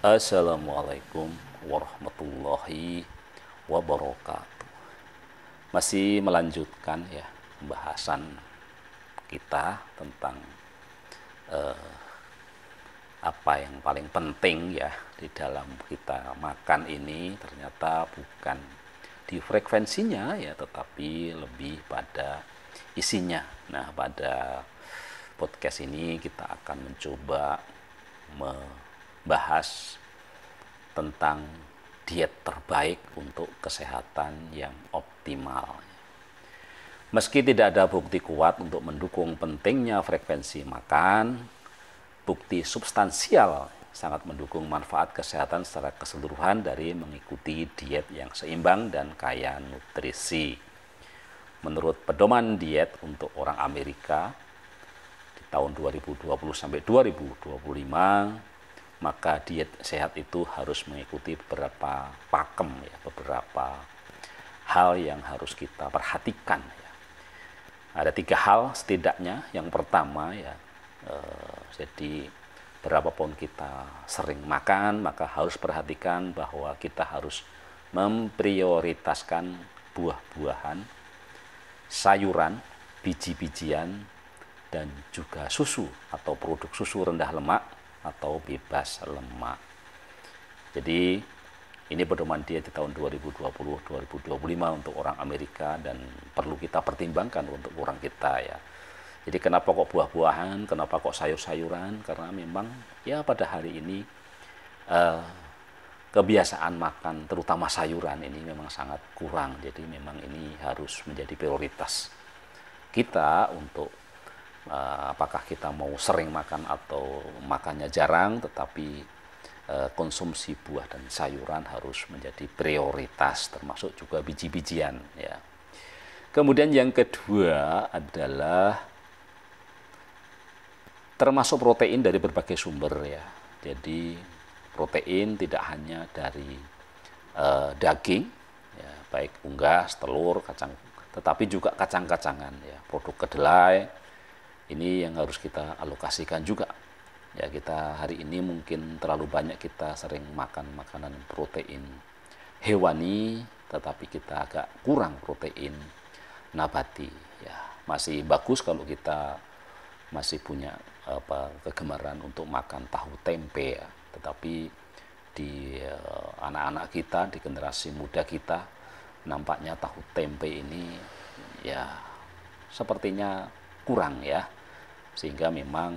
Assalamualaikum warahmatullahi wabarakatuh. Masih melanjutkan ya pembahasan kita tentang eh, apa yang paling penting ya di dalam kita makan ini ternyata bukan di frekuensinya ya, tetapi lebih pada isinya. Nah, pada podcast ini kita akan mencoba membahas tentang diet terbaik untuk kesehatan yang optimal. Meski tidak ada bukti kuat untuk mendukung pentingnya frekuensi makan, bukti substansial sangat mendukung manfaat kesehatan secara keseluruhan dari mengikuti diet yang seimbang dan kaya nutrisi. Menurut pedoman diet untuk orang Amerika di tahun 2020 sampai 2025, maka diet sehat itu harus mengikuti beberapa pakem ya, beberapa hal yang harus kita perhatikan ya. Ada 3 hal setidaknya. Yang pertama ya, jadi berapapun kita sering makan, maka harus perhatikan bahwa kita harus memprioritaskan buah-buahan, sayuran, biji-bijian, dan juga susu atau produk susu rendah lemak atau bebas lemak. Jadi ini pedoman diet di tahun 2020-2025 untuk orang Amerika dan perlu kita pertimbangkan untuk orang kita ya. Jadi kenapa kok buah-buahan, kenapa kok sayur-sayuran? Karena memang ya pada hari ini kebiasaan makan terutama sayuran ini memang sangat kurang. Jadi memang ini harus menjadi prioritas kita untuk apakah kita mau sering makan atau makannya jarang, tetapi konsumsi buah dan sayuran harus menjadi prioritas, termasuk juga biji-bijian ya. Kemudian yang kedua adalah termasuk protein dari berbagai sumber ya. Jadi protein tidak hanya dari daging ya, baik unggas, telur, kacang, tetapi juga kacang-kacangan ya, produk kedelai. Ini yang harus kita alokasikan juga. Ya, kita hari ini mungkin terlalu banyak kita sering makan makanan protein hewani, tetapi kita agak kurang protein nabati. Ya, masih bagus kalau kita masih punya kegemaran untuk makan tahu tempe ya. Tetapi di anak-anak kita, di generasi muda kita, nampaknya tahu tempe ini ya sepertinya kurang ya. Sehingga memang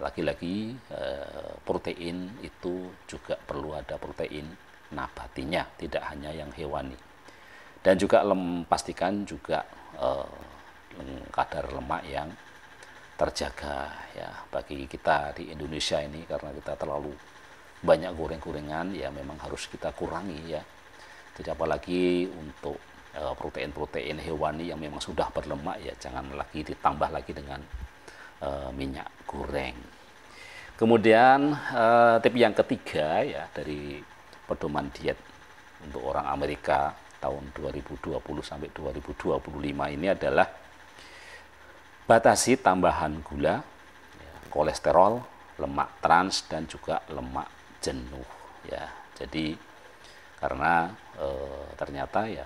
lagi-lagi protein itu juga perlu ada protein nabatinya, tidak hanya yang hewani. Dan juga pastikan juga kadar lemak yang terjaga ya bagi kita di Indonesia ini, karena kita terlalu banyak goreng-gorengan ya, memang harus kita kurangi ya. Tidak apalagi untuk protein-protein hewani yang memang sudah berlemak ya, jangan lagi ditambah lagi dengan minyak goreng. Kemudian tip yang ketiga ya dari pedoman diet untuk orang Amerika tahun 2020 sampai 2025 ini adalah batasi tambahan gula, ya, kolesterol, lemak trans, dan juga lemak jenuh ya. Jadi karena ternyata ya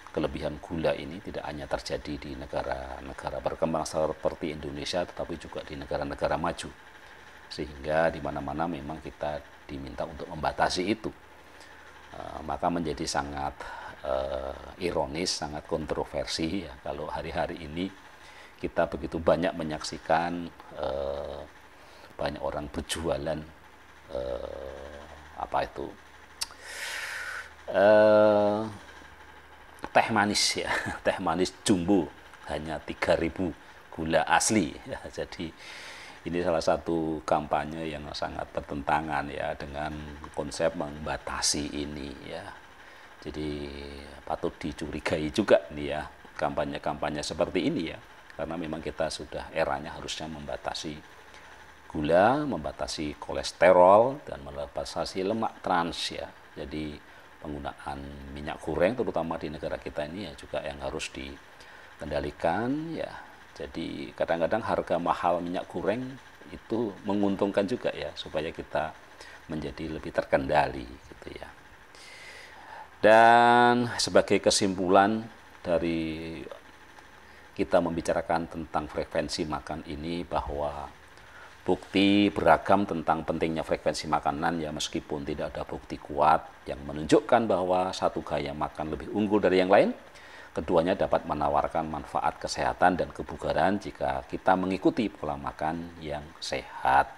kelebihan gula ini tidak hanya terjadi di negara-negara berkembang seperti Indonesia, tetapi juga di negara-negara maju. Sehingga di mana-mana memang kita diminta untuk membatasi itu. Maka menjadi sangat ironis, sangat kontroversi ya, kalau hari-hari ini kita begitu banyak menyaksikan banyak orang berjualan apa itu teh manis ya, teh manis jumbo hanya 3.000 gula asli ya. Jadi ini salah satu kampanye yang sangat bertentangan ya dengan konsep membatasi ini ya. Jadi patut dicurigai juga nih ya kampanye-kampanye seperti ini ya, karena memang kita sudah eranya harusnya membatasi gula, membatasi kolesterol, dan membatasi lemak trans ya. Jadi penggunaan minyak goreng terutama di negara kita ini ya juga yang harus dikendalikan ya. Jadi kadang-kadang harga mahal minyak goreng itu menguntungkan juga ya, supaya kita menjadi lebih terkendali gitu ya. Dan sebagai kesimpulan dari kita membicarakan tentang frekuensi makan ini, bahwa bukti beragam tentang pentingnya frekuensi makanan ya, meskipun tidak ada bukti kuat yang menunjukkan bahwa satu gaya makan lebih unggul dari yang lain, keduanya dapat menawarkan manfaat kesehatan dan kebugaran jika kita mengikuti pola makan yang sehat.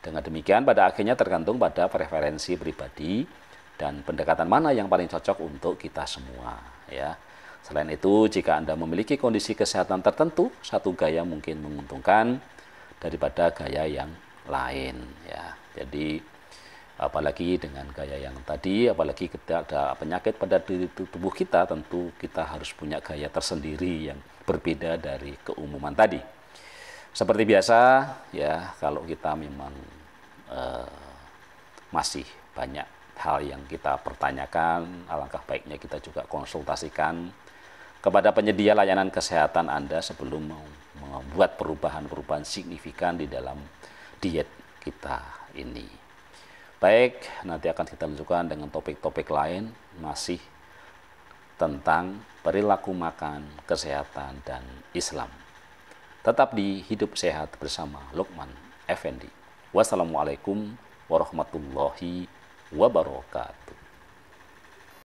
Dengan demikian pada akhirnya tergantung pada preferensi pribadi dan pendekatan mana yang paling cocok untuk kita semua ya. Selain itu, jika Anda memiliki kondisi kesehatan tertentu, satu gaya mungkin menguntungkan daripada gaya yang lain ya. Jadi apalagi dengan gaya yang tadi, apalagi ketika ada penyakit pada diri tubuh kita, tentu kita harus punya gaya tersendiri yang berbeda dari keumuman tadi. Seperti biasa ya, kalau kita memang masih banyak hal yang kita pertanyakan, alangkah baiknya kita juga konsultasikan kepada penyedia layanan kesehatan Anda sebelum membuat perubahan-perubahan signifikan di dalam diet kita ini. Baik, nanti akan kita lanjutkan dengan topik-topik lain masih tentang perilaku makan, kesehatan, dan Islam. Tetap di Hidup Sehat bersama Lukman Effendi. Wassalamualaikum warahmatullahi wabarakatuh.